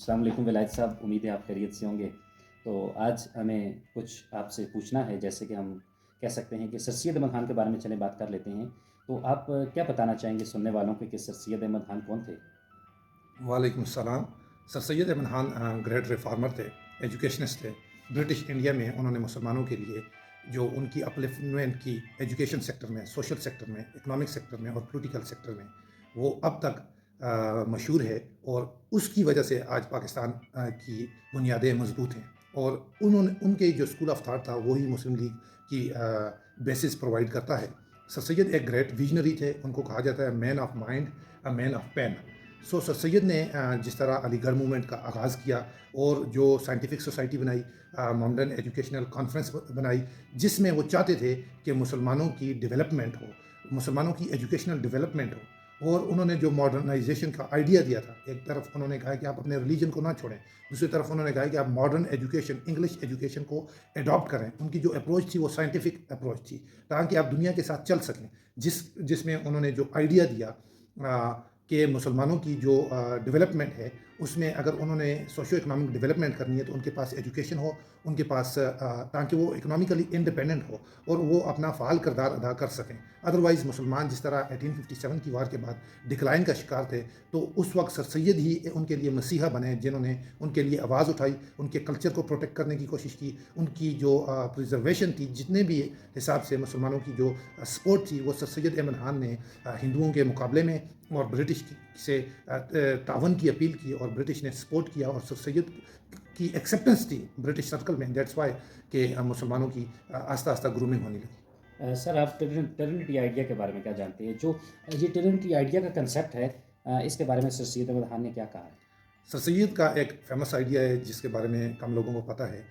السلام علیکم ولائد صاحب، امید ہے آپ خیریت سے ہوں گے۔ تو آج ہمیں کچھ آپ سے پوچھنا ہے، جیسے کہ ہم کہہ سکتے ہیں کہ سر سید احمد خان کے بارے میں چلیں بات کر لیتے ہیں۔ تو آپ کیا بتانا چاہیں گے سننے والوں کو کہ سر سید احمد خان کون تھے؟ وعلیکم السلام۔ سر سید احمد خان گریٹ ریفارمر تھے، ایجوکیشنسٹ تھے۔ برٹش انڈیا میں انہوں نے مسلمانوں کے لیے جو ان کی اپلفٹمنٹ کی ایجوکیشن سیکٹر میں، سوشل سیکٹر میں، اکنامک سیکٹر میں اور پولیٹیکل سیکٹر میں، وہ اب تک مشہور ہے، اور اس کی وجہ سے آج پاکستان کی بنیادیں مضبوط ہیں۔ اور ان کے جو اسکول آف تھاٹ تھا وہی مسلم لیگ کی بیسس پرووائڈ کرتا ہے۔ سر سید ایک گریٹ ویژنری تھے، ان کو کہا جاتا ہے man of mind, man of pain. Sir Syed نے جس طرح علی گڑھ موومنٹ کا آغاز کیا اور جو سائنٹیفک سوسائٹی بنائی، ماڈرن ایجوکیشنل کانفرنس بنائی، جس میں وہ چاہتے تھے کہ مسلمانوں کی ڈیولپمنٹ ہو، مسلمانوں کی ایجوکیشنل ڈیولپمنٹ ہو۔ اور انہوں نے جو ماڈرنائزیشن کا آئیڈیا دیا تھا، ایک طرف انہوں نے کہا کہ آپ اپنے ریلیجن کو نہ چھوڑیں، دوسری طرف انہوں نے کہا کہ آپ ماڈرن ایجوکیشن، انگلش ایجوکیشن کو اڈاپٹ کریں۔ ان کی جو اپروچ تھی وہ سائنٹیفک اپروچ تھی، تاکہ آپ دنیا کے ساتھ چل سکیں۔ جس میں انہوں نے جو آئیڈیا دیا کہ مسلمانوں کی جو ڈیولپمنٹ ہے، اس میں اگر انہوں نے سوشو اکنامک ڈیولپمنٹ کرنی ہے تو ان کے پاس ایجوکیشن ہو، ان کے پاس تاکہ وہ اکنامیکلی انڈیپینڈنٹ ہو اور وہ اپنا فعال کردار ادا کر سکیں۔ ادروائز مسلمان جس طرح 1857 کی وار کے بعد ڈکلائن کا شکار تھے، تو اس وقت سر سید ہی ان کے لیے مسیحا بنے، جنہوں نے ان کے لیے آواز اٹھائی، ان کے کلچر کو پروٹیکٹ کرنے کی کوشش کی، ان کی جو پریزرویشن تھی، جتنے بھی حساب سے مسلمانوں کی جو سپورٹ تھی، وہ سر سید احمد خان نے ہندوؤں کے مقابلے میں اور برٹش سے تعاون کی اپیل کی، اور برٹش نے سپورٹ کیا، اور سر سید کی ایکسیپٹنس تھی برٹش سرکل میں۔ دیٹس وائی کہ مسلمانوں کی آہستہ آہستہ گرومنگ ہونے لگی۔ سر، آپ ٹرنٹی آئیڈیا کے بارے میں کیا جانتے ہیں؟ جو یہ ٹرنٹی آئیڈیا کا کنسیپٹ ہے، اس کے بارے میں سر سید احمد خان نے کیا کہا ہے؟ سر سید کا ایک فیمس آئیڈیا ہے جس کے بارے میں کم لوگوں کو پتہ ہے،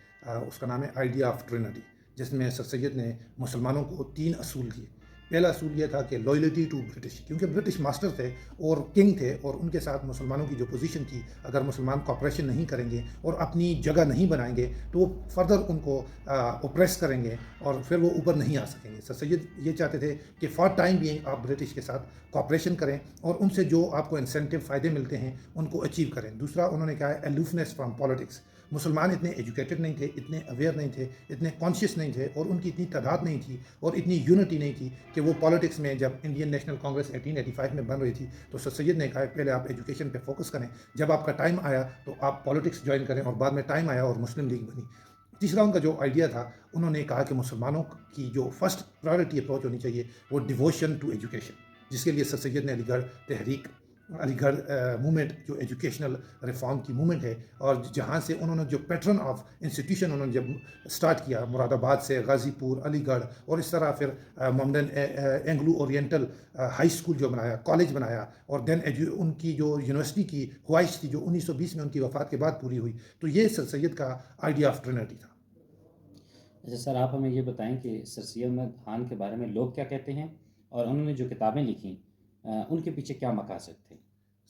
اس کا نام ہے آئیڈیا آف ٹرینٹی، جس میں سر سید نے مسلمانوں کو 3 اصول دیے۔ پہلا اصول یہ تھا کہ لائلٹی ٹو برٹش، کیونکہ برٹش ماسٹر تھے اور کنگ تھے، اور ان کے ساتھ مسلمانوں کی جو پوزیشن تھی، اگر مسلمان کوآپریشن نہیں کریں گے اور اپنی جگہ نہیں بنائیں گے تو وہ فردر ان کو اوپریس کریں گے اور پھر وہ اوپر نہیں آ سکیں گے۔ سر سید یہ چاہتے تھے کہ فار ٹائم بینگ آپ برٹش کے ساتھ کوآپریشن کریں اور ان سے جو آپ کو انسینٹو فائدے ملتے ہیں ان کو اچیو کریں۔ دوسرا انہوں نے کہا ہے الوفنس فرام پالیٹکس۔ مسلمان اتنے ایجوکیٹڈ نہیں تھے، اتنے اویئر نہیں تھے، اتنے کانشیس نہیں تھے، اور ان کی اتنی تعداد نہیں تھی اور اتنی یونٹی نہیں تھی کہ وہ پالیٹکس میں، جب انڈین نیشنل کانگریس 1885 میں بن رہی تھی تو سر سید نے کہا پہلے آپ ایجوکیشن پہ فوکس کریں، جب آپ کا ٹائم آیا تو آپ پالیٹکس جوائن کریں، اور بعد میں ٹائم آیا اور مسلم لیگ بنی۔ تیسرا ان کا جو آئیڈیا تھا، انہوں نے کہا کہ مسلمانوں کی جو فرسٹ پرائرٹی اپروچ ہونی چاہیے وہ ڈیووشن ٹو ایجوکیشن، جس کے لیے سر سید نے علی گڑھ موومنٹ، جو ایجوکیشنل ریفارم کی موومنٹ ہے، اور جہاں سے انہوں نے جو پیٹرن آف انسٹیٹیوشن انہوں نے جب سٹارٹ کیا، مراد آباد سے غازی پور، علی گڑھ، اور اس طرح پھر modern Anglo oriental high school جو بنایا، کالج بنایا، اور دین ان کی جو یونیورسٹی کی خواہش تھی جو 1920 میں ان کی وفات کے بعد پوری ہوئی، تو یہ سر سید کا آئیڈیا آف ٹرینٹی تھا۔ اچھا سر، آپ ہمیں یہ بتائیں کہ سر سید احمد خان کے بارے میں لوگ کیا کہتے ہیں، اور انہوں نے جو کتابیں لکھیں ان کے پیچھے کیا مقاصد تھے؟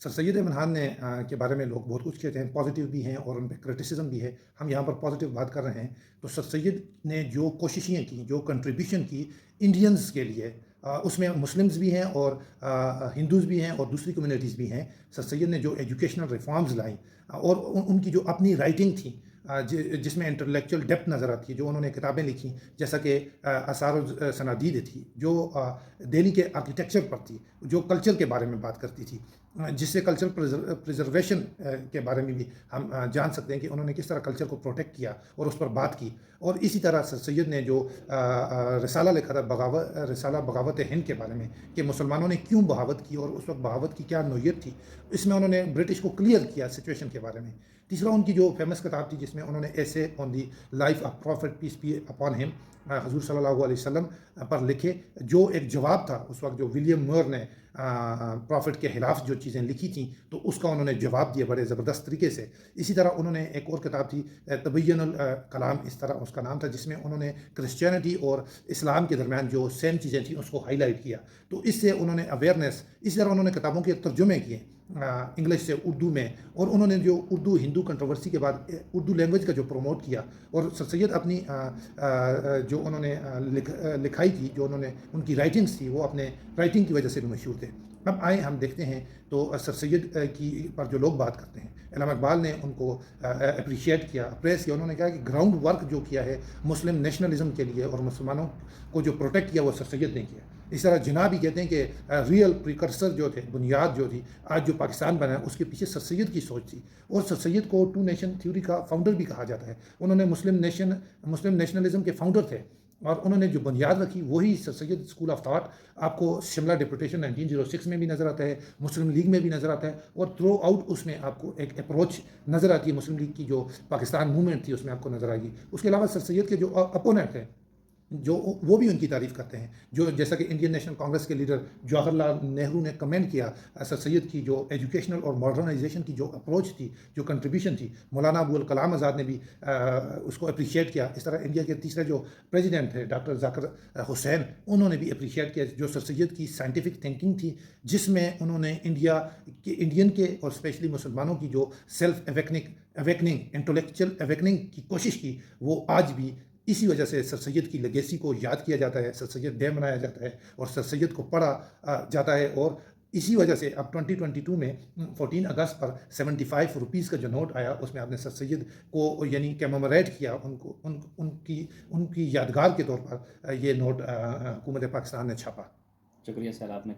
سر سید احمد خان نے کے بارے میں لوگ بہت کچھ کہتے ہیں، پازیٹیو بھی ہیں اور ان پہ کرٹیسزم بھی ہے۔ ہم یہاں پر پازیٹیو بات کر رہے ہیں تو سر سید نے جو کوششیں کی، جو کنٹریبیوشن کی انڈینز کے لیے، اس میں مسلمز بھی ہیں اور ہندوز بھی ہیں اور دوسری کمیونٹیز بھی ہیں۔ سر سید نے جو ایجوکیشنل ریفارمز لائیں، اور ان کی جو اپنی رائٹنگ تھی، جس میں انٹلیکچوئل ڈیپتھ نظر آتی ہے، جو انہوں نے کتابیں لکھیں، جیسا کہ آثار السنادید تھی، جو دہلی کے آرکیٹیکچر پر تھی، جو کلچر کے بارے میں بات کرتی تھی، جس سے کلچر پریزرویشن کے بارے میں بھی ہم جان سکتے ہیں کہ انہوں نے کس طرح کلچر کو پروٹیکٹ کیا اور اس پر بات کی۔ اور اسی طرح سر سید نے جو رسالہ لکھا تھا، رسالہ بغاوت ہند کے بارے میں، کہ مسلمانوں نے کیوں بغاوت کی اور اس وقت بغاوت کی کیا نوعیت تھی، اس میں انہوں نے برٹش کو کلیئر کیا سچویشن کے بارے میں۔ تیسرا ان کی جو فیمس کتاب تھی، جس میں انہوں نے ایسے on the life of prophet peace be upon him, حضور صلی اللہ علیہ وسلم پر لکھے، جو ایک جواب تھا اس وقت جو ولیم مور نے پروفٹ کے خلاف جو چیزیں لکھی تھیں، تو اس کا انہوں نے جواب دیا بڑے زبردست طریقے سے۔ اسی طرح انہوں نے ایک اور کتاب تھی تبین الکلام، اس طرح اس کا نام تھا، جس میں انہوں نے کرسچینٹی اور اسلام کے درمیان جو سیم چیزیں تھیں اس کو ہائی لائٹ کیا، تو اس سے انہوں نے اویئرنیس۔ اسی طرح انہوں نے کتابوں کے ترجمے کیے انگلش سے اردو میں، اور انہوں نے جو اردو ہندو کنٹروورسی کے بعد اردو لینگویج کا جو پروموٹ کیا، اور سر سید اپنی جو انہوں نے لکھائی تھی، جو انہوں نے ان کی رائٹنگس تھی، وہ اپنے رائٹنگ کی وجہ سے بھی مشہور تھے۔ اب آئیں ہم دیکھتے ہیں تو سر سید کی پر جو لوگ بات کرتے ہیں، علامہ اقبال نے ان کو اپریشیٹ کیا، اپریس کیا. انہوں نے کہا کہ گراؤنڈ ورک جو کیا ہے مسلم نیشنلزم کے لیے اور مسلمانوں کو جو پروٹیکٹ کیا وہ سر سید نے کیا. اس طرح جناح بھی کہتے ہیں کہ ریئل پریکرسر جو تھے، بنیاد جو تھی آج جو پاکستان بنا ہے اس کے پیچھے سر سید کی سوچ تھی. اور سر سید کو ٹو نیشن تھیوری کا فاؤنڈر بھی کہا جاتا ہے. انہوں نے مسلم نیشنلزم کے فاؤنڈر تھے اور انہوں نے جو بنیاد رکھی وہی سر سید اسکول آف تھاٹ آپ کو شملہ ڈپوٹیشن 1906 میں بھی نظر آتا ہے، مسلم لیگ میں بھی نظر آتا ہے، اور تھرو آؤٹ اس میں آپ کو ایک اپروچ نظر آتی ہے. مسلم لیگ کی جو پاکستان موومنٹ تھی اس میں آپ کو نظر آئے گی. اس کے علاوہ سر سید کے جو اپوننٹ ہیں جو وہ بھی ان کی تعریف کرتے ہیں، جو جیسا کہ انڈین نیشنل کانگریس کے لیڈر جواہر لال نہرو نے کمنٹ کیا سر سید کی جو ایجوکیشنل اور ماڈرنائزیشن کی جو اپروچ تھی، جو کنٹریبیوشن تھی. مولانا ابوالکلام آزاد نے بھی اس کو اپریشیٹ کیا. اس طرح انڈیا کے تیسرے جو پریزیڈنٹ تھے ڈاکٹر ذاکر حسین، انہوں نے بھی اپریشیٹ کیا جو سر سید کی سائنٹیفک تھنکنگ تھی، جس میں انہوں نے انڈین کے اور اسپیشلی مسلمانوں کی جو سیلف اویکننگ انٹلیکچوئل اویکننگ کی کوشش کی، وہ آج بھی اسی وجہ سے سر سید کی لیگیسی کو یاد کیا جاتا ہے، سر سید ڈے منایا جاتا ہے اور سر سید کو پڑھا جاتا ہے. اور اسی وجہ سے اب 2022 میں 14 اگست پر 75 روپیز کا جو نوٹ آیا اس میں آپ نے سر سید کو یعنی کیمومریٹ کیا، ان کی یادگار کے طور پر یہ نوٹ حکومت پاکستان نے چھاپا. شکریہ سر، آپ نے